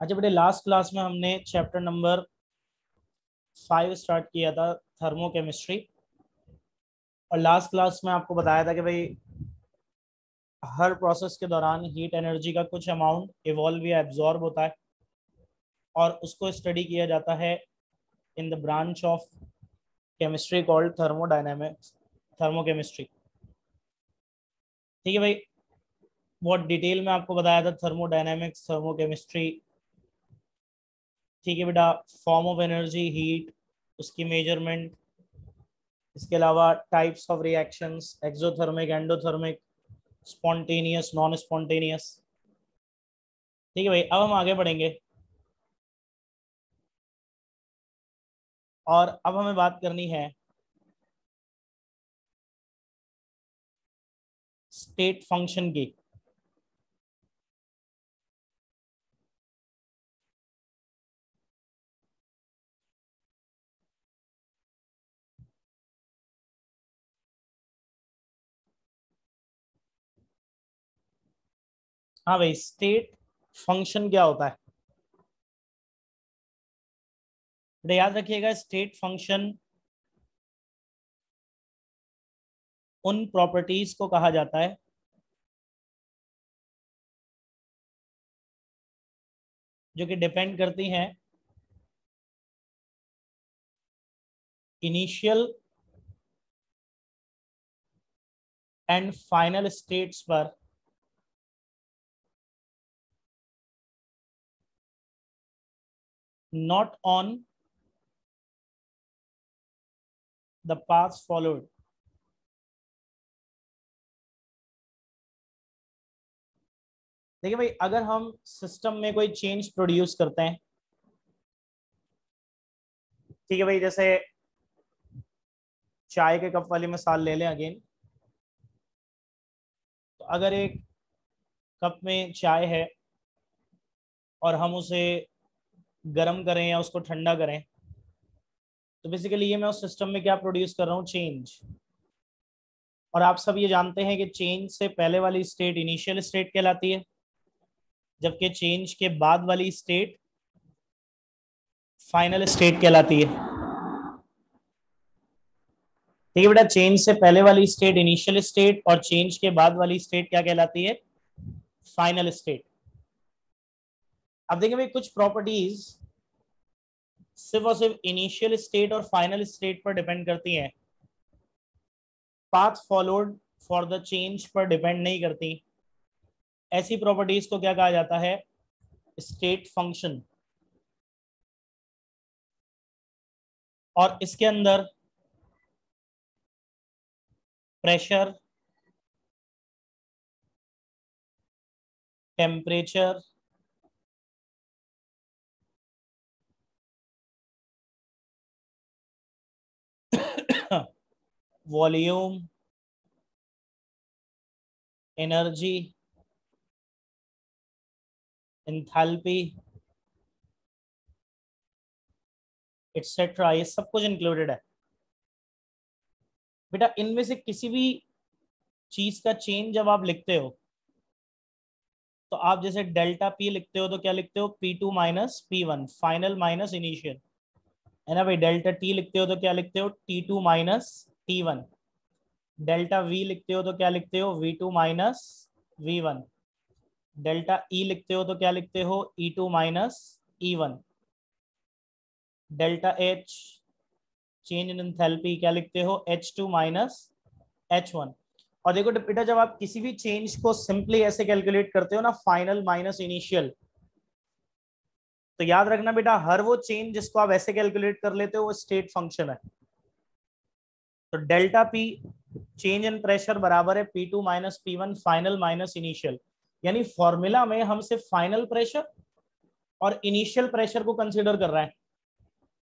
अच्छा बेटे, last class में हमने चैप्टर नंबर 5 स्टार्ट किया था, थर्मोकेमिस्ट्री। और लास्ट क्लास में आपको बताया था कि भाई हर प्रोसेस के दौरान हीट एनर्जी का कुछ अमाउंट इवॉल्व या एब्जॉर्ब होता है और उसको स्टडी किया जाता है in the branch of chemistry called thermodynamics, thermochemistry. ठीक है भाई, बहुत डिटेल में आपको बताया था थर्मोडायनेमिक्स, थर्मोकेमिस्ट्री। ठीक है बेटा, फॉर्म ऑफ एनर्जी हीट, उसकी मेजरमेंट, इसके अलावा types of reactions, exothermic, endothermic, spontaneous, non spontaneous. ठीक है भाई, अब हम आगे बढ़ेंगे और अब हमें बात करनी है स्टेट फंक्शन की। हाँ भाई, स्टेट फंक्शन क्या होता है? तो याद रखिएगा, स्टेट फंक्शन उन प्रॉपर्टीज को कहा जाता है जो कि डिपेंड करती हैं इनिशियल एंड फाइनल स्टेट्स पर, not on the path followed. देखिए भाई, अगर हम सिस्टम में कोई चेंज प्रोड्यूस करते हैं, ठीक है भाई, जैसे चाय के कप वाली मिसाल ले लें अगेन। तो अगर एक कप में चाय है और हम उसे गर्म करें या उसको ठंडा करें, तो बेसिकली ये मैं उस सिस्टम में क्या प्रोड्यूस कर रहा हूँ? चेंज। और आप सब ये जानते हैं कि चेंज से पहले वाली स्टेट इनिशियल स्टेट कहलाती है, जबकि चेंज के बाद वाली स्टेट फाइनल स्टेट कहलाती है। ठीक है बेटा, चेंज से पहले वाली स्टेट इनिशियल स्टेट और चेंज के बाद वाली स्टेट क्या कहलाती है? Final state. अब देखिए भाई, कुछ प्रॉपर्टीज सिर्फ और सिर्फ इनिशियल स्टेट और फाइनल स्टेट पर डिपेंड करती हैं, path followed for the change पर डिपेंड नहीं करती। ऐसी प्रॉपर्टीज को क्या कहा जाता है? State function. और इसके अंदर pressure, temperature, volume, energy, enthalpy, etcetera, ये सब कुछ इंक्लूडेड है। बेटा, इनमें से किसी भी चीज का चेंज जब आप लिखते हो, तो आप जैसे डेल्टा पी लिखते हो तो क्या लिखते हो? P2 minus P1, final minus initial, है ना भाई। डेल्टा टी लिखते हो तो क्या लिखते हो? T2 minus T1। Delta we लिखते हो तो क्या लिखते हो? V2 minus V1। Delta E लिखते हो तो क्या लिखते हो? E2 minus E1। Delta H, change in enthalpy, क्या लिखते हो? H2 minus H1। और देखो बेटा, जब आप किसी भी चेंज को सिंपली ऐसे कैलकुलेट करते हो ना, फाइनल माइनस इनिशियल, तो याद रखना बेटा, हर वो चेंज जिसको आप ऐसे कैलकुलेट कर लेते हो वो स्टेट फंक्शन है। तो delta P, change in pressure, बराबर है P2 minus P1, final minus initial. यानी फॉर्मूला में हम सिर्फ फाइनल प्रेशर और इनिशियल प्रेशर को कंसीडर कर रहे हैं,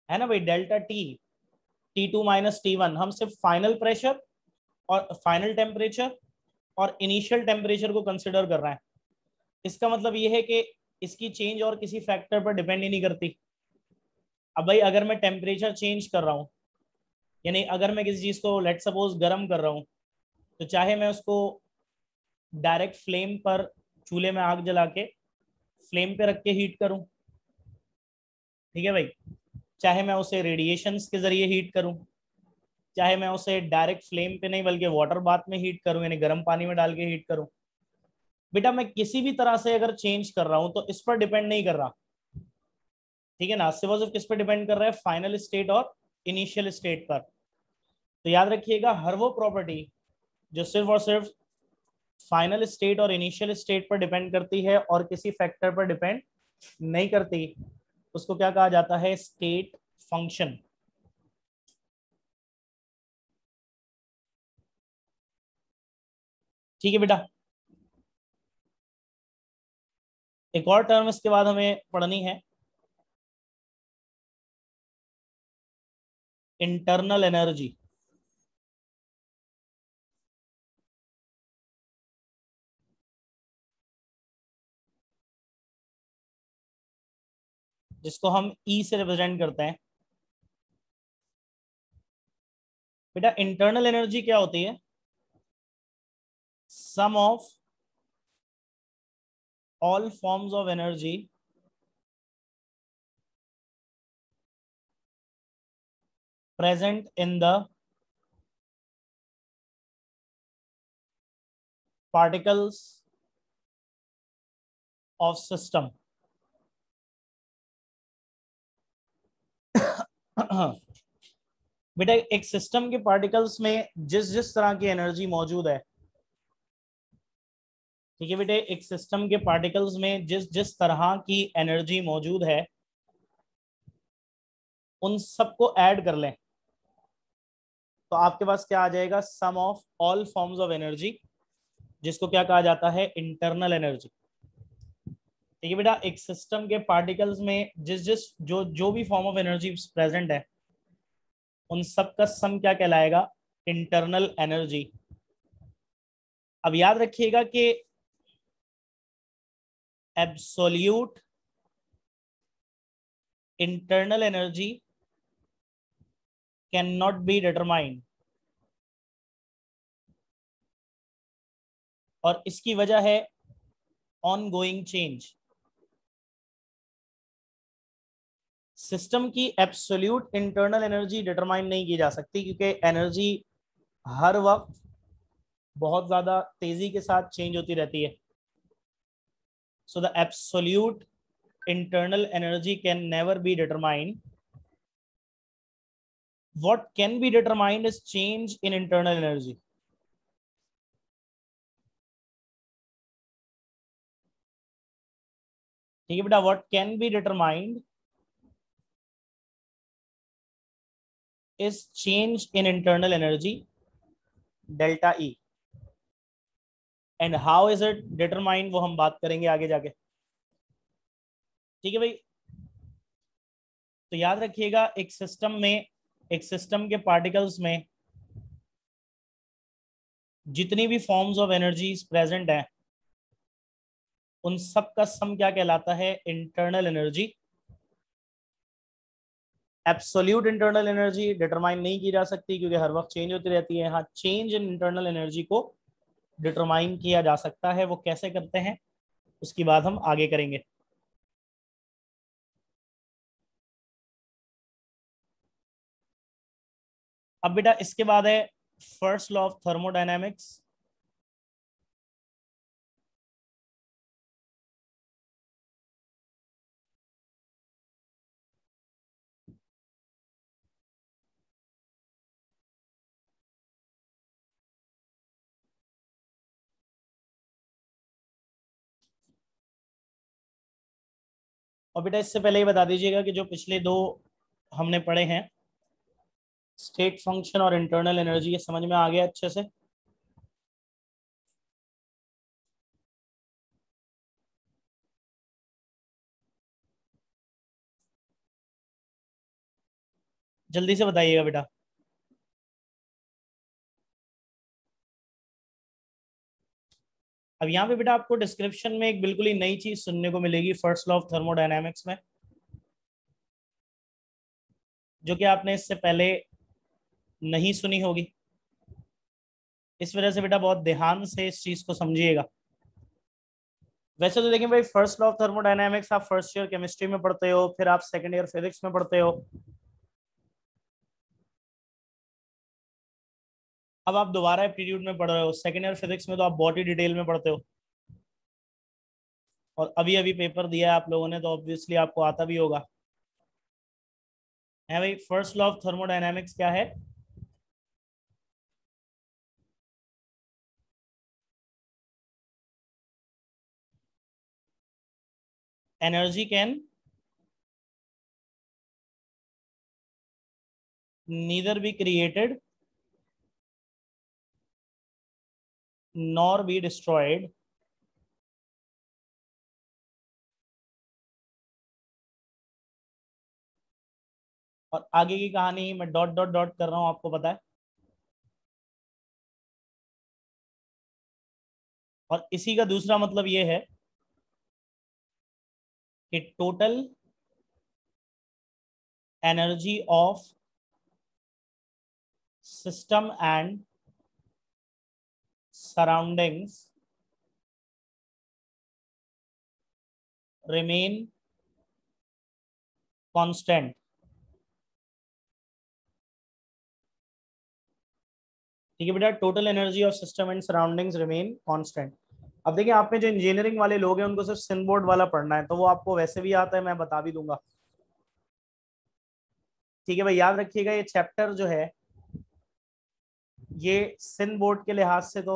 है ना भाई। Delta T, T2 minus T1, हम सिर्फ फाइनल प्रेशर और फाइनल टेम्परेचर और इनिशियल टेम्परेचर को कंसिडर कर रहे हैं। इसका मतलब ये है कि इसकी चेंज और किसी फैक्टर पर डिपेंड ही नहीं करती। अब भाई, अगर मैं टेम्परेचर चेंज कर रहा हूँ, यानी अगर मैं किसी चीज को लेट सपोज गर्म कर रहा हूँ, तो चाहे मैं उसको डायरेक्ट फ्लेम पर, चूल्हे में आग जला के फ्लेम पे रख के हीट करूं, ठीक है भाई, चाहे मैं उसे रेडिएशंस के जरिए हीट करूं, चाहे मैं उसे डायरेक्ट फ्लेम पे नहीं बल्कि वाटर बाथ में हीट करूं, यानी गर्म पानी में डाल के हीट करूं, बेटा मैं किसी भी तरह से अगर चेंज कर रहा हूं तो इस पर डिपेंड नहीं कर रहा। ठीक है ना, सिर्फ और सिर्फ किस पर डिपेंड कर रहा है, फाइनल स्टेट और इनिशियल स्टेट पर। तो याद रखिएगा, हर वो प्रॉपर्टी जो सिर्फ और सिर्फ फाइनल स्टेट और इनिशियल स्टेट पर डिपेंड करती है और किसी फैक्टर पर डिपेंड नहीं करती, उसको क्या कहा जाता है, स्टेट फंक्शन। ठीक है बेटा, एक और टर्म इसके बाद हमें पढ़नी है, इंटरनल एनर्जी। जिसको हम ई से रिप्रेजेंट करते हैं। बेटा इंटरनल एनर्जी क्या होती है, sum of all forms of energy present in the particles of system। बेटा एक सिस्टम के पार्टिकल्स में जिस जिस तरह की एनर्जी मौजूद है, ठीक है बेटे, एक सिस्टम के पार्टिकल्स में जिस जिस तरह की एनर्जी मौजूद है, उन सबको ऐड कर लें तो आपके पास क्या आ जाएगा, sum of all forms of energy, जिसको क्या कहा जाता है, इंटरनल एनर्जी। ठीक है बेटा, एक सिस्टम के पार्टिकल्स में जिस जिस जो जो भी फॉर्म ऑफ एनर्जी प्रेजेंट है, उन सब का सम क्या कहलाएगा, इंटरनल एनर्जी। अब याद रखिएगा कि absolute internal energy can not be determined, और इसकी वजह है ऑन गोइंग चेंज। सिस्टम की एब्सोल्यूट इंटरनल एनर्जी डिटरमाइन नहीं की जा सकती, क्योंकि एनर्जी हर वक्त बहुत ज्यादा तेजी के साथ चेंज होती रहती है। So the absolute internal energy can never be determined. What can be determined is change in internal energy. ठीक है बेटा, what can be determined is change in internal energy delta E, and how is it determined वो हम बात करेंगे आगे जाके। ठीक है भाई, तो याद रखिएगा एक सिस्टम के पार्टिकल्स में जितनी भी फॉर्म्स ऑफ एनर्जीज प्रेजेंट है, उन सब का सम क्या कहलाता है, internal energy. Absolute internal energy determine नहीं की जा सकती क्योंकि हर वक्त चेंज होती रहती है। हाँ, चेंज इन इंटरनल एनर्जी को डिटरमाइन किया जा सकता है। वो कैसे करते हैं उसकी बात हम आगे करेंगे। अब बेटा इसके बाद है फर्स्ट लॉ ऑफ थर्मोडायनेमिक्स। और बेटा इससे पहले ही बता दीजिएगा कि जो पिछले दो हमने पढ़े हैं, स्टेट फंक्शन और इंटरनल एनर्जी, ये समझ में आ गया अच्छे से। जल्दी से बताइएगा बेटा। अब यहाँ पे बेटा आपको डिस्क्रिप्शन में एक बिल्कुल ही नई चीज सुनने को मिलेगी फर्स्ट लॉ ऑफ थर्मोडायनेमिक्स में, जो कि आपने इससे पहले नहीं सुनी होगी। इस वजह से बेटा बहुत ध्यान से इस चीज को समझिएगा। वैसे तो देखें भाई, फर्स्ट लॉ ऑफ थर्मोडायनामिक्स आप फर्स्ट ईयर केमिस्ट्री में पढ़ते हो, फिर आप सेकंड ईयर फिजिक्स में पढ़ते हो। अब आप दोबारा एप्टीट्यूड में पढ़ रहे हो, सेकंड ईयर फिजिक्स में तो आप बहुत ही डिटेल में पढ़ते हो, और अभी अभी पेपर दिया है आप लोगों ने, तो ऑब्वियसली आपको आता भी होगा। है भाई, फर्स्ट लॉ ऑफ थर्मोडायनामिक्स क्या है? Energy can neither be created nor be destroyed और आगे की कहानी मैं डॉट डॉट डॉट कर रहा हूं, आपको पता है। और इसी का दूसरा मतलब ये है कि total energy of system and surroundings remain constant. ठीक है बेटा, total energy of system and surroundings remain constant. अब देखिए, आप में जो इंजीनियरिंग वाले लोग हैं उनको सिर्फ सिन बोर्ड वाला पढ़ना है, तो वो आपको वैसे भी आता है, मैं बता भी दूंगा। ठीक है भाई, याद रखिएगा ये चैप्टर जो है, ये सिन बोर्ड के लिहाज से तो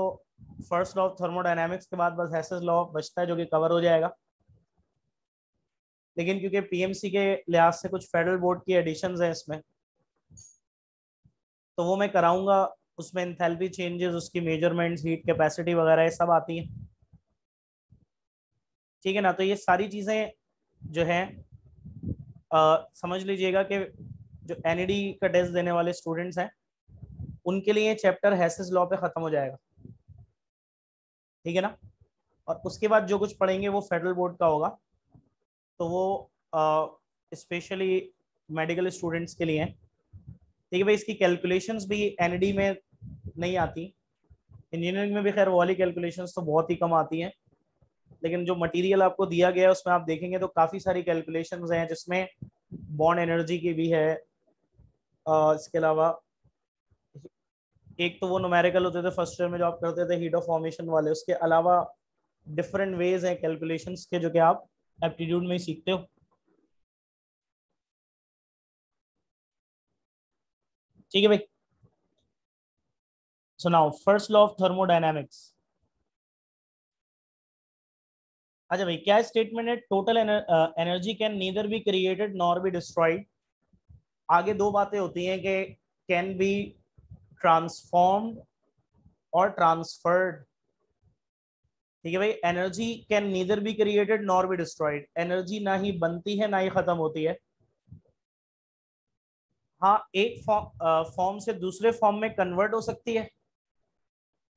फर्स्ट लॉ ऑफ थर्मोडायनामिक्स के बाद बस हेसेस लॉ बचता है, जो कि कवर हो जाएगा। लेकिन क्योंकि पीएमसी के लिहाज से कुछ फेडरल बोर्ड की एडिशंस हैं इसमें, तो वो मैं कराऊंगा। उसमें एंथैल्पी चेंजेस, उसकी मेजरमेंट्स, हीट कैपेसिटी वगैरह ये सब आती हैं। ठीक है ना, तो ये सारी चीजें जो है समझ लीजिएगा कि जो एनईडी का टेस्ट देने वाले स्टूडेंट्स हैं उनके लिए चैप्टर हेसेस लॉ पे खत्म हो जाएगा। ठीक है ना, और उसके बाद जो कुछ पढ़ेंगे वो फेडरल बोर्ड का होगा, तो वो स्पेशली मेडिकल स्टूडेंट्स के लिए हैं। ठीक है भाई, इसकी कैलकुलेशंस भी एनईडी में नहीं आती, इंजीनियरिंग में भी खैर वो वाली कैलकुलेशंस तो बहुत ही कम आती हैं, लेकिन जो मटेरियल आपको दिया गया है उसमें आप देखेंगे तो काफ़ी सारी कैलकुलेशंस हैं, जिसमें बॉन्ड एनर्जी की भी है। इसके अलावा एक तो वो न्यूमेरिकल होते थे फर्स्ट ईयर में जो आप करते थे हीट ऑफ फॉर्मेशन वाले, उसके अलावा डिफरेंट वेज हैं कैलकुलेशंस के, जो कि आप एप्टीट्यूड में ही सीखते हो। ठीक है भाई, सुनाओ फर्स्ट लॉ ऑफ थर्मोडायनामिक्स। अच्छा भाई, क्या स्टेटमेंट है? Total energy can neither be created nor be destroyed. आगे दो बातें होती हैं कि कैन बी ट्रांसफॉर्म्ड और ट्रांसफर्ड। ठीक है भाई, energy can neither be created nor be destroyed, energy ना ही बनती है ना ही खत्म होती है। हाँ, एक फॉर्म से दूसरे फॉर्म में कन्वर्ट हो सकती है,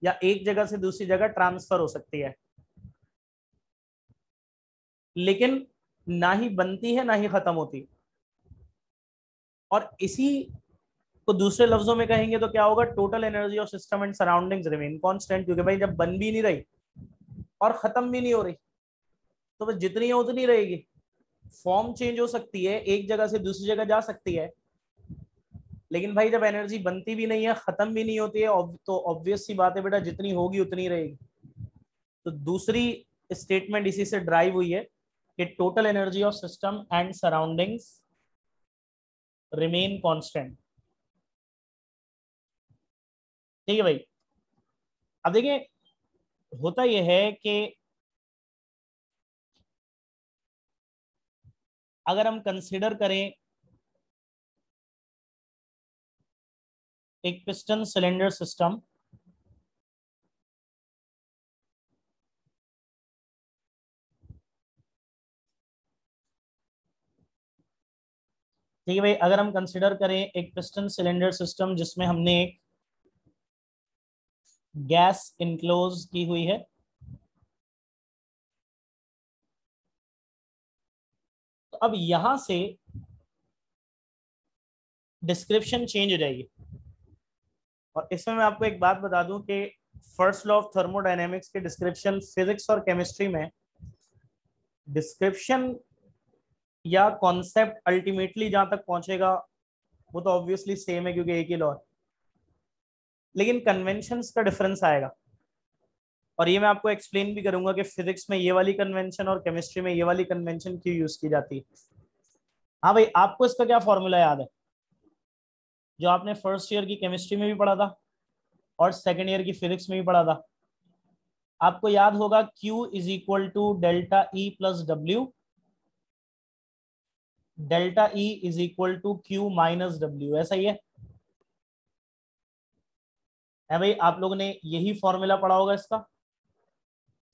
या एक जगह से दूसरी जगह ट्रांसफर हो सकती है, लेकिन ना ही बनती है ना ही खत्म होती। और इसी को दूसरे लफ्जों में कहेंगे तो क्या होगा? Total energy of system and surroundings remain constant, क्योंकि भाई जब बन भी नहीं रही और खत्म भी नहीं हो रही, तो बस जितनी है उतनी रहेगी। फॉर्म चेंज हो सकती है, एक जगह से दूसरी जगह जा सकती है, लेकिन भाई जब एनर्जी बनती भी नहीं है, खत्म भी नहीं होती है, तो ऑब्वियस सी बात है बेटा, जितनी होगी उतनी रहेगी। तो दूसरी स्टेटमेंट इसी से ड्राइव हुई है कि total energy of system and surroundings remain constant. ठीक है भाई, अब देखिए, होता यह है कि अगर हम कंसिडर करें एक पिस्टन सिलेंडर सिस्टम, ठीक है भाई, अगर हम कंसिडर करें एक पिस्टन सिलेंडर सिस्टम जिसमें हमने एक गैस इनक्लोज की हुई है, तो अब यहां से डिस्क्रिप्शन चेंज हो जाएगी। और इसमें मैं आपको एक बात बता दूं कि फर्स्ट लॉ ऑफ थर्मोडायनेमिक्स के डिस्क्रिप्शन फिजिक्स और केमिस्ट्री में डिस्क्रिप्शन या कॉन्सेप्ट अल्टीमेटली जहां तक पहुंचेगा वो तो ऑब्वियसली सेम है क्योंकि एक ही लॉ है, लेकिन कन्वेंशंस का डिफरेंस आएगा। और ये मैं आपको एक्सप्लेन भी करूंगा कि फिजिक्स में ये वाली कन्वेंशन और केमिस्ट्री में ये वाली कन्वेंशन क्यों यूज की जाती है। हाँ भाई, आपको इसका क्या फॉर्मूला याद है जो आपने फर्स्ट ईयर की केमिस्ट्री में भी पढ़ा था और सेकेंड ईयर की फिजिक्स में भी पढ़ा था? आपको याद होगा Q is equal to delta E plus W, delta E is equal to Q minus W, ऐसा ही है भाई? आप लोगों ने यही फॉर्मूला पढ़ा होगा इसका,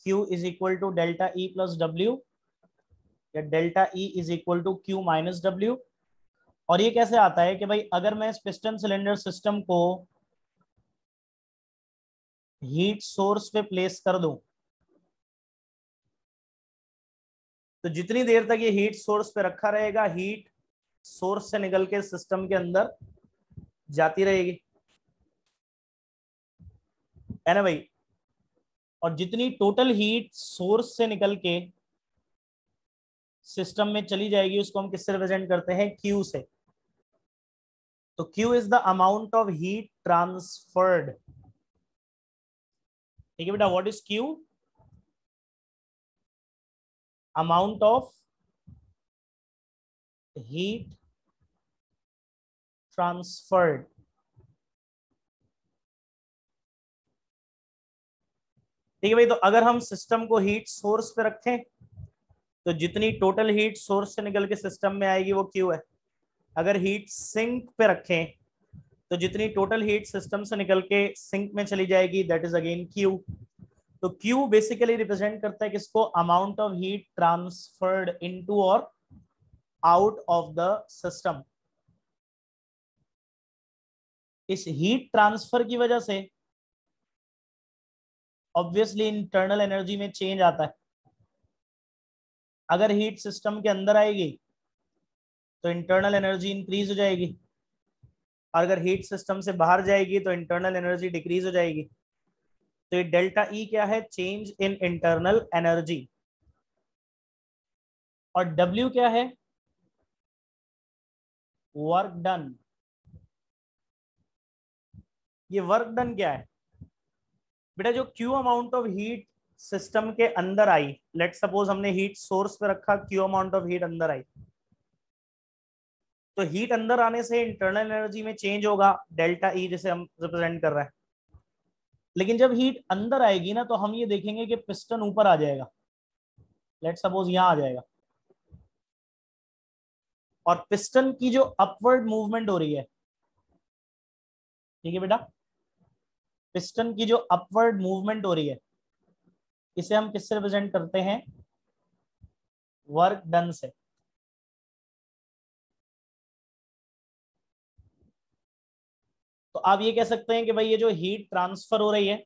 Q is equal to delta E plus W या delta E is equal to Q minus W. और ये कैसे आता है कि भाई अगर मैं इस पिस्टन सिलेंडर सिस्टम को हीट सोर्स पे प्लेस कर दूं तो जितनी देर तक ये हीट सोर्स पे रखा रहेगा हीट सोर्स से निकल के सिस्टम के अंदर जाती रहेगी, है ना भाई? और जितनी टोटल हीट सोर्स से निकल के सिस्टम में चली जाएगी उसको हम किससे रिप्रेजेंट करते हैं? Q से। तो Q is the amount of heat transferred. ठीक है बेटा, what is Q? Amount of heat transferred. ठीक है भाई, तो अगर हम सिस्टम को हीट सोर्स पे रखें तो जितनी टोटल हीट सोर्स से निकल के सिस्टम में आएगी वो Q है। अगर हीट सिंक पे रखें तो जितनी टोटल हीट सिस्टम से निकल के सिंक में चली जाएगी दैट इज अगेन Q। तो Q बेसिकली रिप्रेजेंट करता है किसको? Amount of heat transferred into और आउट ऑफ द सिस्टम। इस हीट ट्रांसफर की वजह से ऑब्वियसली इंटरनल एनर्जी में चेंज आता है। अगर हीट सिस्टम के अंदर आएगी तो इंटरनल एनर्जी इंक्रीज हो जाएगी, और अगर हीट सिस्टम से बाहर जाएगी तो इंटरनल एनर्जी डिक्रीज हो जाएगी। तो ये डेल्टा ई क्या है? Change in internal energy. और डब्ल्यू क्या है? Work done. ये वर्क डन क्या है बेटा? जो Q amount of heat system के अंदर आई, लेट सपोज हमने हीट सोर्स पे रखा, क्यू अमाउंट ऑफ हीट अंदर आई, तो हीट अंदर आने से इंटरनल एनर्जी में चेंज होगा, डेल्टा ई जिसे हम रिप्रेजेंट कर रहे हैं। लेकिन जब हीट अंदर आएगी ना तो हम ये देखेंगे कि पिस्टन ऊपर आ जाएगा, लेट सपोज यहां आ जाएगा, और पिस्टन की जो अपवर्ड मूवमेंट हो रही है, ठीक है बेटा, पिस्टन की जो अपवर्ड मूवमेंट हो रही है इसे हम किससे रिप्रेजेंट करते हैं? वर्क डन से। तो आप ये कह सकते हैं कि भाई ये जो हीट ट्रांसफर हो रही है,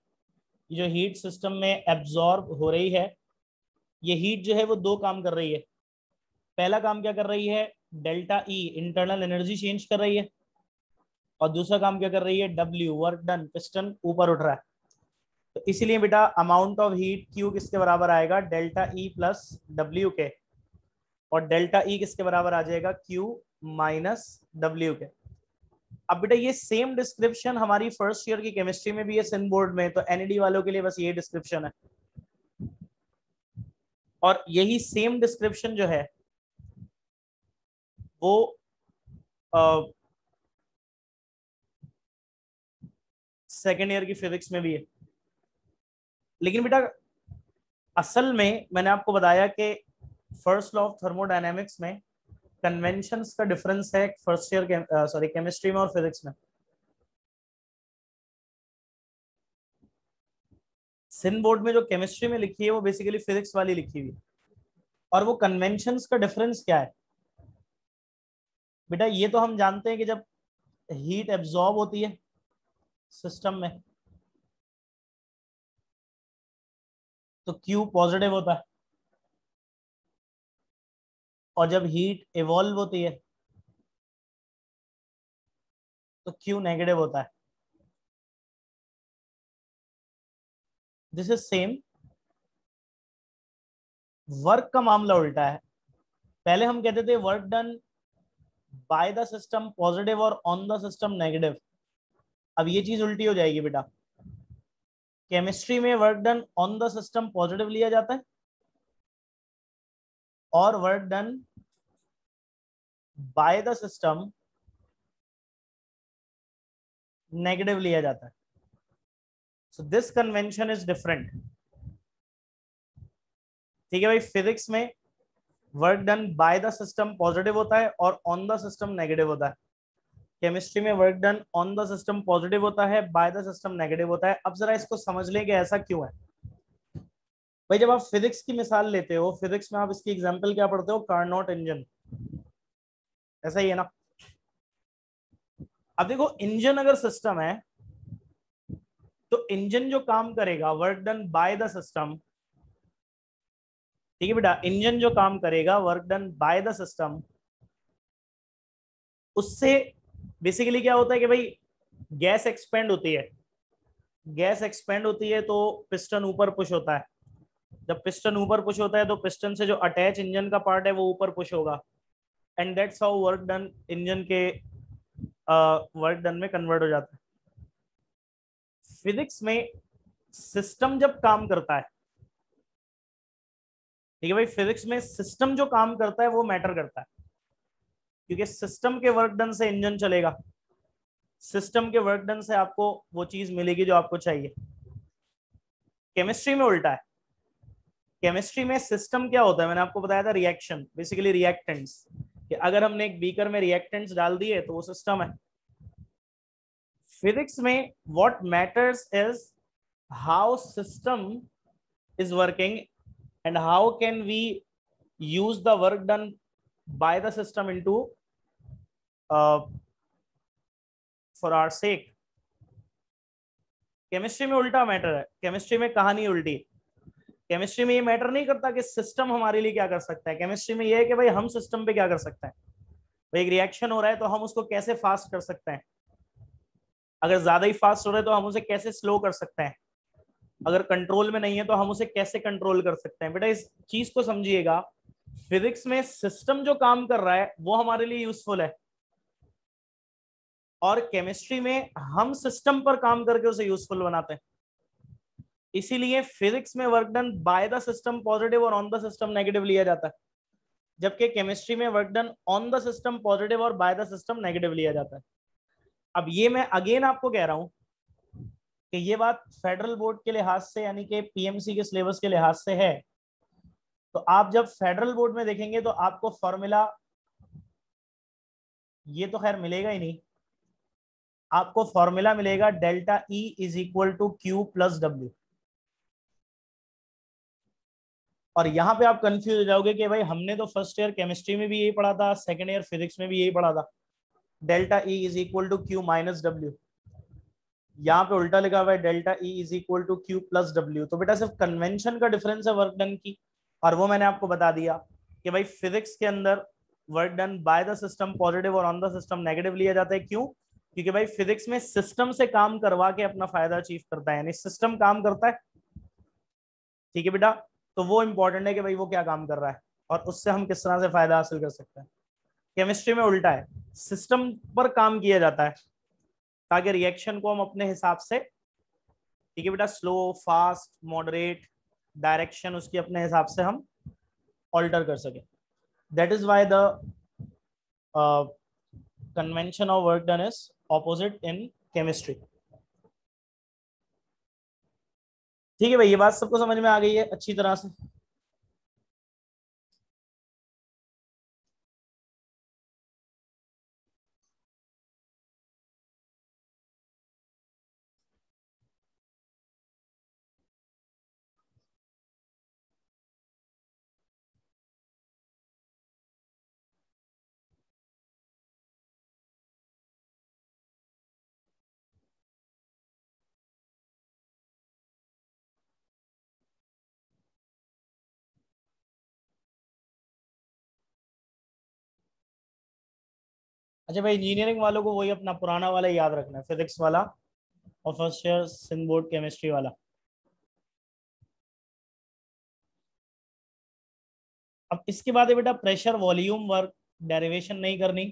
ये जो हीट सिस्टम में एब्जॉर्ब हो रही है, ये हीट जो है वो दो काम कर रही है। पहला काम क्या कर रही है? डेल्टा ई इंटरनल एनर्जी चेंज कर रही है, और दूसरा काम क्या कर रही है? डब्ल्यू वर्क डन, पिस्टन ऊपर उठ रहा है। तो इसीलिए बेटा अमाउंट ऑफ हीट क्यू किसके बराबर आएगा? डेल्टा ई प्लस डब्ल्यू के, और डेल्टा ई किसके बराबर आ जाएगा? क्यू माइनस डब्ल्यू के। अब बेटा ये सेम डिस्क्रिप्शन हमारी फर्स्ट ईयर की केमिस्ट्री में भी है सिन बोर्ड में, तो एनईडी वालों के लिए बस ये डिस्क्रिप्शन है। और यही सेम डिस्क्रिप्शन जो है वो सेकेंड ईयर की फिजिक्स में भी है। लेकिन बेटा असल में मैंने आपको बताया कि फर्स्ट लॉ ऑफ थर्मोडायनेमिक्स में कन्वेंशंस का डिफरेंस है फर्स्ट ईयर सॉरी केमिस्ट्री में और फिजिक्स में। सिन बोर्ड में जो केमिस्ट्री में लिखी है वो बेसिकली फिजिक्स वाली लिखी हुई है। और वो कन्वेंशंस का डिफरेंस क्या है बेटा? ये तो हम जानते हैं कि जब हीट एब्जॉर्ब होती है सिस्टम में तो क्यू पॉजिटिव होता है, और जब हीट इवॉल्व होती है तो क्यू नेगेटिव होता है। दिस इज सेम वर्क का मामला उल्टा है। पहले हम कहते थे work done by the system positive और ऑन द सिस्टम नेगेटिव। अब ये चीज उल्टी हो जाएगी बेटा। केमिस्ट्री में work done on the system positive लिया जाता है और work done by the system negative लिया जाता है। So this convention is different. ठीक है भाई, फिजिक्स में work done by the system positive होता है और ऑन द सिस्टम नेगेटिव होता है। केमिस्ट्री में work done on the system positive होता है, बाय द सिस्टम नेगेटिव होता है। अब जरा इसको समझ लें कि ऐसा क्यों है। भाई जब आप फिजिक्स की मिसाल लेते हो, फिजिक्स में आप इसकी एग्जांपल क्या पढ़ते हो? कार्नोट इंजन, ऐसा ही है ना। अब देखो, इंजन अगर सिस्टम है तो इंजन जो काम करेगा work done by the system. ठीक है बेटा, इंजन जो काम करेगा work done by the system, उससे बेसिकली क्या होता है कि भाई गैस एक्सपेंड होती है। गैस एक्सपेंड होती है तो पिस्टन ऊपर पुश होता है। जब पिस्टन ऊपर पुश होता है तो पिस्टन से जो अटैच इंजन का पार्ट है वो ऊपर पुश होगा, and that's how work done engine के वर्क डन में कन्वर्ट हो जाता है। फिजिक्स में सिस्टम जब काम करता है, ठीक है भाई, फिजिक्स में सिस्टम जो काम करता है वो मैटर करता है, क्योंकि सिस्टम के वर्क डन से इंजन चलेगा, सिस्टम के वर्क डन से आपको वो चीज मिलेगी जो आपको चाहिए। केमिस्ट्री में उल्टा है। केमिस्ट्री में सिस्टम क्या होता है? मैंने आपको बताया था रिएक्शन, बेसिकली रिएक्टेंट्स, कि अगर हमने एक बीकर में रिएक्टेंट्स डाल दिए तो वो सिस्टम है। फिजिक्स में what matters is how system is working and how can we use the work done by the system into uh, for our sake। Chemistry में उल्टा मैटर है। केमिस्ट्री में कहानी उल्टी। केमिस्ट्री में ये मैटर नहीं करता कि सिस्टम हमारे लिए क्या कर सकता है। केमिस्ट्री में ये है कि भाई हम सिस्टम पे क्या कर सकते हैं। भाई एक रिएक्शन हो रहा है तो हम उसको कैसे फास्ट कर सकते हैं। अगर ज्यादा ही फास्ट हो रहा है तो हम उसे कैसे स्लो कर सकते हैं। अगर कंट्रोल में नहीं है तो हम उसे कैसे कंट्रोल कर सकते हैं। बेटा इस चीज को समझिएगा, फिजिक्स में सिस्टम जो काम कर रहा है वो हमारे लिए यूजफुल है, और केमिस्ट्री में हम सिस्टम पर काम करके उसे यूजफुल बनाते हैं। इसीलिए फिजिक्स में work done by the system positive और ऑन द सिस्टम नेगेटिव लिया जाता है, जबकि केमिस्ट्री में work done on the system positive और बाय द सिस्टम नेगेटिव लिया जाता है। अब ये मैं अगेन आपको कह रहा हूं कि ये बात फेडरल बोर्ड के लिहाज से, यानी कि पीएमसी के सिलेबस के लिहाज से है। तो आप जब फेडरल बोर्ड में देखेंगे तो आपको फॉर्मूला, ये तो खैर मिलेगा ही नहीं, आपको फॉर्मूला मिलेगा delta E is equal to Q plus W. और यहाँ पे आप कंफ्यूज हो जाओगे कि भाई हमने तो फर्स्ट ईयर केमिस्ट्री में भी यही पढ़ा था, सेकंड ईयर फिजिक्स में भी यही पढ़ा था, delta E is equal to Q minus W. यहाँ पे उल्टा लिखा हुआ है delta E is equal to Q plus W. तो बेटा सिर्फ कन्वेंशन का डिफरेंस है वर्क डन की, और वो मैंने आपको बता दिया कि भाई फिजिक्स के अंदर work done by the system positive और ऑन द सिस्टम नेगेटिव लिया जाता है। क्यों? क्योंकि भाई फिजिक्स में सिस्टम से काम करवा के अपना फायदा अचीव करता है, यानी सिस्टम काम करता है। ठीक है बेटा, तो वो इंपॉर्टेंट है कि भाई वो क्या काम कर रहा है और उससे हम किस तरह से फायदा हासिल कर सकते हैं। केमिस्ट्री में उल्टा है, सिस्टम पर काम किया जाता है ताकि रिएक्शन को हम अपने हिसाब से, ठीक है बेटा, स्लो, फास्ट, मॉडरेट, डायरेक्शन उसकी अपने हिसाब से हम ऑल्टर कर सके। That is why the convention of work done is opposite in chemistry. ठीक है भाई, ये बात सबको समझ में आ गई है अच्छी तरह से। अच्छा भाई, इंजीनियरिंग वालों को वही अपना पुराना वाला याद रखना है, फिजिक्स वाला और first year Sindh board chemistry वाला। अब इसके बाद है बेटा प्रेशर वॉल्यूम वर्क, डेरिवेशन नहीं करनी।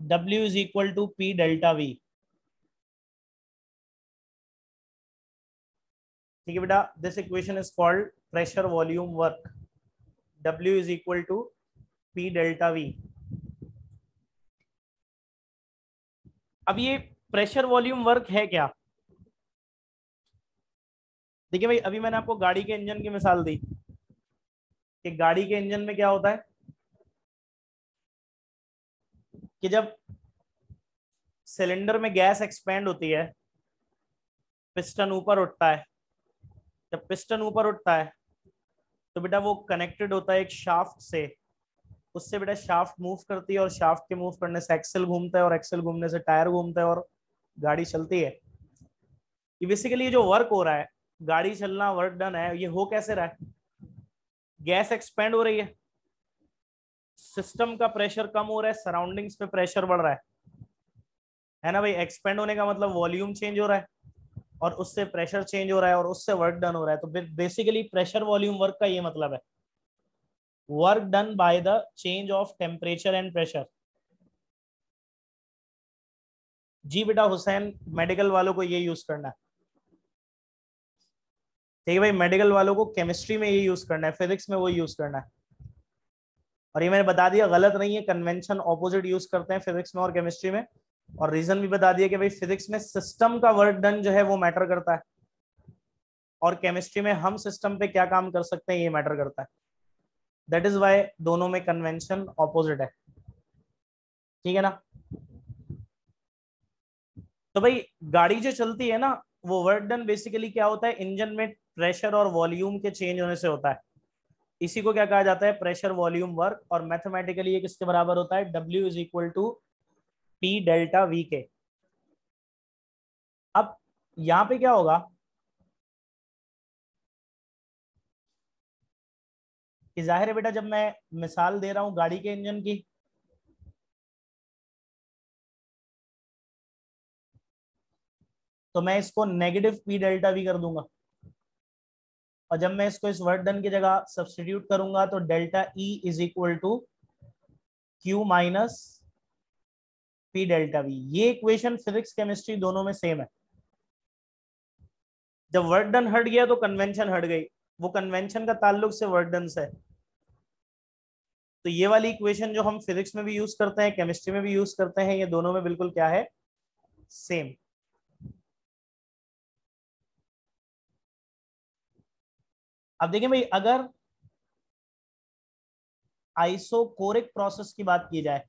W is equal to P delta V। ठीक है बेटा, this equation is called pressure volume work. W is equal to P delta V। अब ये प्रेशर वॉल्यूम वर्क है क्या? देखिए भाई, अभी मैंने आपको गाड़ी के इंजन की मिसाल दी कि गाड़ी के इंजन में क्या होता है कि जब सिलेंडर में गैस एक्सपेंड होती है, पिस्टन ऊपर उठता है। जब पिस्टन ऊपर उठता है तो बेटा वो कनेक्टेड होता है एक शाफ्ट से। उससे बेटा शाफ्ट मूव करती है और शाफ्ट के मूव करने से एक्सेल घूमता है और एक्सेल घूमने से टायर घूमता है और गाड़ी चलती है। ये बेसिकली ये जो वर्क हो रहा है, गाड़ी चलना, वर्क डन है, ये हो कैसे रहा है? गैस एक्सपेंड हो रही है, सिस्टम का प्रेशर कम हो रहा है, सराउंडिंग्स पे प्रेशर बढ़ रहा है ना भाई। एक्सपेंड होने का मतलब वॉल्यूम चेंज हो रहा है और उससे प्रेशर चेंज हो रहा है और उससे वर्क डन हो रहा है। तो बेसिकली प्रेशर वॉल्यूम वर्क का ये मतलब है, work done by the change of temperature and pressure. जी बेटा हुसैन, मेडिकल वालों को ये यूज करना है। ठीक है भाई, मेडिकल वालों को केमिस्ट्री में ये यूज करना है, फिजिक्स में वो यूज करना है। और ये मैंने बता दिया गलत नहीं है, कन्वेंशन ऑपोजिट यूज करते हैं फिजिक्स में और केमिस्ट्री में। और रीजन भी बता दिया कि भाई फिजिक्स में सिस्टम का वर्क डन जो है वो मैटर करता है और केमिस्ट्री में हम सिस्टम पे क्या काम कर सकते हैं ये मैटर करता है। दैट इज वाई दोनों में कन्वेंशन ऑपोजिट है। ठीक है ना? तो भाई गाड़ी जो चलती है ना, वो वर्क डन बेसिकली क्या होता है, इंजन में प्रेशर और वॉल्यूम के चेंज होने से होता है। इसी को क्या कहा जाता है, प्रेशर वॉल्यूम वर्क। और मैथमेटिकली ये किसके बराबर होता है, W is equal to P delta V के। अब यहां पे क्या होगा कि जाहिर है बेटा, जब मैं मिसाल दे रहा हूं गाड़ी के इंजन की, तो मैं इसको नेगेटिव P डेल्टा V कर दूंगा। और जब मैं इसको इस वर्क डन की जगह सब्सटीट्यूट करूंगा तो delta E is equal to Q minus P delta V। ये इक्वेशन फिजिक्स केमिस्ट्री दोनों में सेम है। जब वर्क डन हट गया तो कन्वेंशन हट गई, वो कन्वेंशन का ताल्लुक से वर्क डन से है। तो ये वाली इक्वेशन जो हम फिजिक्स में भी यूज करते हैं, केमिस्ट्री में भी यूज करते हैं, ये दोनों में बिल्कुल क्या है, सेम। अब देखिए भाई, अगर आइसोकोरिक प्रोसेस की बात की जाए,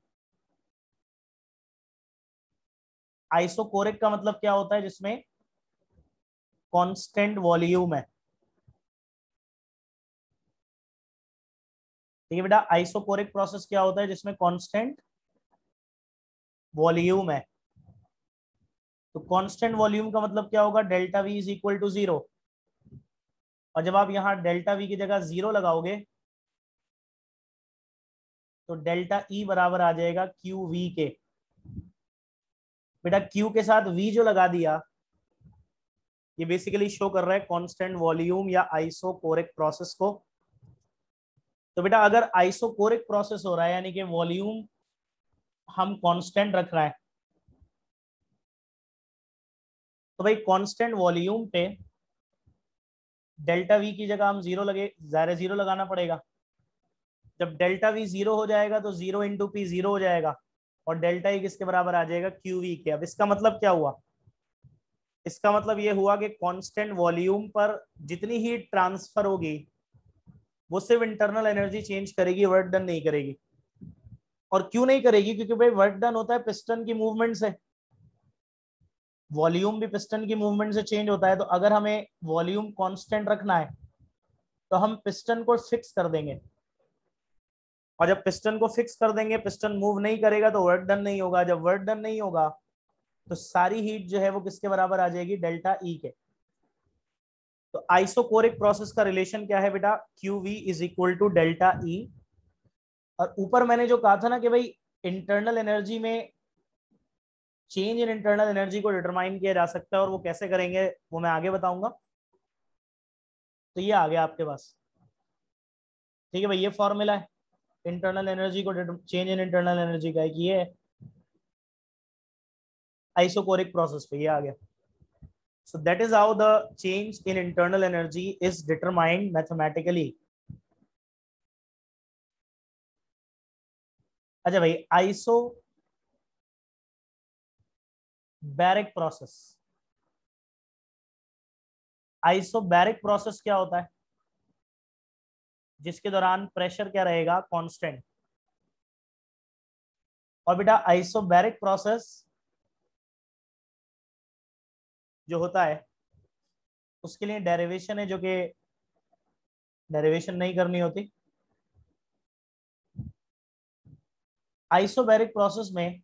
आइसोकोरिक का मतलब क्या होता है, जिसमें कांस्टेंट वॉल्यूम है। ठीक है बेटा, आइसोकोरिक प्रोसेस क्या होता है, जिसमें कांस्टेंट वॉल्यूम है। तो कांस्टेंट वॉल्यूम का मतलब क्या होगा, delta V is equal to 0। और जब आप यहाँ डेल्टा V की जगह 0 लगाओगे तो डेल्टा E बराबर आ जाएगा QV के। बेटा Q के साथ V जो लगा दिया, ये बेसिकली शो कर रहा है कांस्टेंट वॉल्यूम या आइसोकोरिक प्रोसेस को। तो बेटा अगर आइसोकोरिक प्रोसेस हो रहा है, यानी कि वॉल्यूम हम कांस्टेंट रख रहे हैं, तो भाई कांस्टेंट वॉल्यूम पे डेल्टा V की जगह हम 0 लगे, ज़ाहिर 0 लगाना पड़ेगा। जब डेल्टा V 0 हो जाएगा तो 0 इंटू P 0 हो जाएगा और डेल्टा E किसके बराबर आ जाएगा, QV के। अब इसका मतलब क्या हुआ, इसका मतलब ये हुआ कि कांस्टेंट वॉल्यूम पर जितनी हीट ट्रांसफर होगी वो सिर्फ इंटरनल एनर्जी चेंज करेगी, वर्क डन नहीं करेगी। और क्यों नहीं करेगी, क्योंकि भाई वर्क डन होता है पिस्टन की मूवमेंट से, वॉल्यूम भी पिस्टन की मूवमेंट से चेंज होता है। तो अगर हमें वॉल्यूम कांस्टेंट रखना है तो हम पिस्टन को फिक्स कर देंगे, और जब पिस्टन को फिक्स कर देंगे, पिस्टन मूव नहीं करेगा तो वर्क डन नहीं होगा। जब वर्क डन नहीं होगा तो सारी हीट जो है वो किसके बराबर आ जाएगी, डेल्टा E के। तो आइसोकोरिक प्रोसेस का रिलेशन क्या है बेटा, QV is equal to delta E। और ऊपर मैंने जो कहा था ना कि भाई इंटरनल एनर्जी में चेंज इन इंटरनल एनर्जी को डिटरमाइन किया जा सकता है, और वो कैसे करेंगे वो मैं आगे बताऊंगा। तो ये आ गया आपके पास, ठीक है भाई। ये फॉर्मूला है इंटरनल एनर्जी को, चेंज इन इंटरनल एनर्जी का, ये है आइसोकोरिक प्रोसेस पे, ये आ गया। So that is how the change in internal energy is determined mathematically. अच्छा भाई, आइसोबैरिक प्रोसेस। आइसोबैरिक प्रोसेस क्या होता है? जिसके दौरान प्रेशर क्या रहेगा? कांस्टेंट। और बेटा आइसोबैरिक प्रोसेस जो होता है उसके लिए डेरिवेशन है, जो कि डेरिवेशन नहीं करनी होती। आइसोबैरिक प्रोसेस में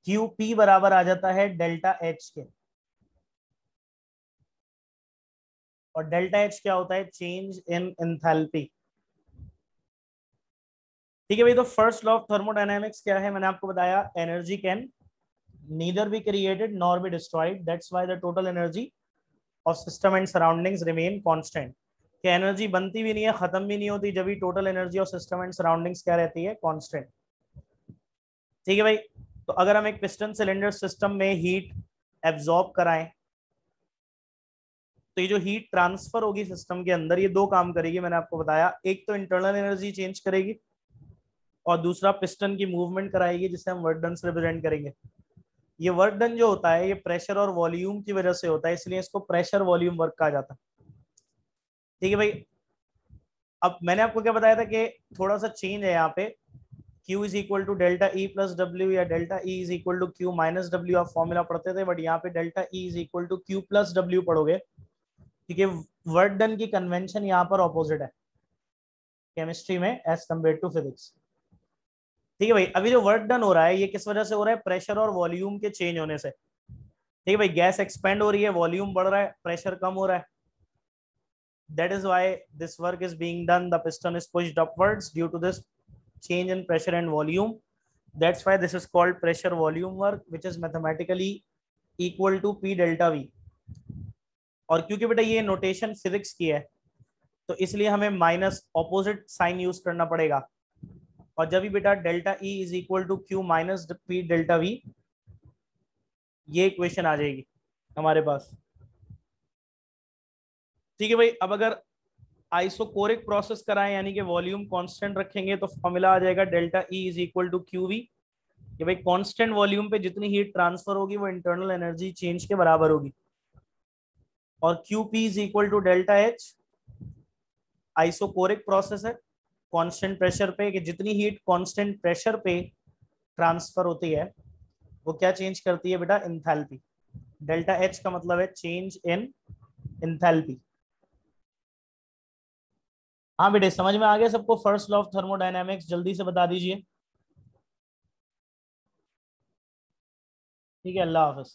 QP बराबर आ जाता है डेल्टा H के, और डेल्टा H क्या होता है? Change in enthalpy. ठीक है भाई। तो फर्स्ट लॉ ऑफ थर्मोडायनेमिक्स क्या है? मैंने आपको बताया, energy can neither be created nor be destroyed, that's why the total energy of system and surroundings remain constant. कि एनर्जी बनती भी नहीं है, खत्म भी नहीं होती, जब भी total energy of system and surroundings क्या रहती है? कांस्टेंट। ठीक है भाई। तो अगर हम एक पिस्टन सिलेंडर सिस्टम में हीट एब्जॉर्ब कराएं, तो ये जो हीट ट्रांसफर होगी सिस्टम के अंदर, ये दो काम करेगी, मैंने आपको बताया। एक तो इंटरनल एनर्जी चेंज करेगी, और दूसरा पिस्टन की मूवमेंट कराएगी, जिसे हम वर्क डन से रिप्रेजेंट करेंगे। ये वर्क डन जो होता है ये प्रेशर और वॉल्यूम की वजह से होता है, इसलिए इसको प्रेशर वॉल्यूम वर्क कहा जाता है। ठीक है भाई। अब मैंने आपको क्या बताया था कि थोड़ा सा चेंज है यहाँ पे, Q is equal to delta E plus W, या delta E is equal to Q minus W आप फॉर्मूला पढ़ते थे, बट यहाँ पे delta E is equal to Q plus W पढ़ोगे, क्योंकि वर्क डन की कन्वेंशन यहाँ पर ऑपोजिट है केमिस्ट्री में एज कम्पेयर टू फिजिक्स। ठीक है भाई। अभी जो वर्क डन हो रहा है ये किस वजह से हो रहा है? प्रेशर और वॉल्यूम के चेंज होने से। ठीक है भाई। गैस एक्सपेंड हो रही है, वॉल्यूम बढ़ रहा है, प्रेशर कम हो रहा है। That is why this work is being done. The piston is pushed upwards due to this change in pressure and volume. That's why this is called pressure volume work, which is mathematically equal to P delta V. और क्योंकि बेटा ये notation physics की है, तो इसलिए हमें minus opposite sign use करना पड़ेगा। और जब भी बेटा delta E is equal to Q minus P delta V, ये इक्वेशन आ जाएगी हमारे पास। ठीक है भाई। अब अगर आइसोकोरिक प्रोसेस कराएं, यानी कि वॉल्यूम कांस्टेंट रखेंगे, तो फॉर्मूला आ जाएगा delta E is equal to Q V. कि भाई कांस्टेंट वॉल्यूम पे जितनी हीट ट्रांसफर होगी वो इंटरनल एनर्जी चेंज के बराबर होगी। और Q P is equal to delta H, isochoric process है, कांस्टेंट प्रेशर पे, कि जितनी हीट कांस्टेंट प्रेशर पे ट्रांसफर होती है वो क्या चेंज करती है बेटा? एंथैल्पी। डेल्टा एच का मतलब है चेंज इन एंथैल्पी। हाँ बेटे, समझ में आ गया सबको? फर्स्ट लॉ ऑफ थर्मोडायनेमिक्स जल्दी से बता दीजिए। ठीक है, अल्लाह हाफिज।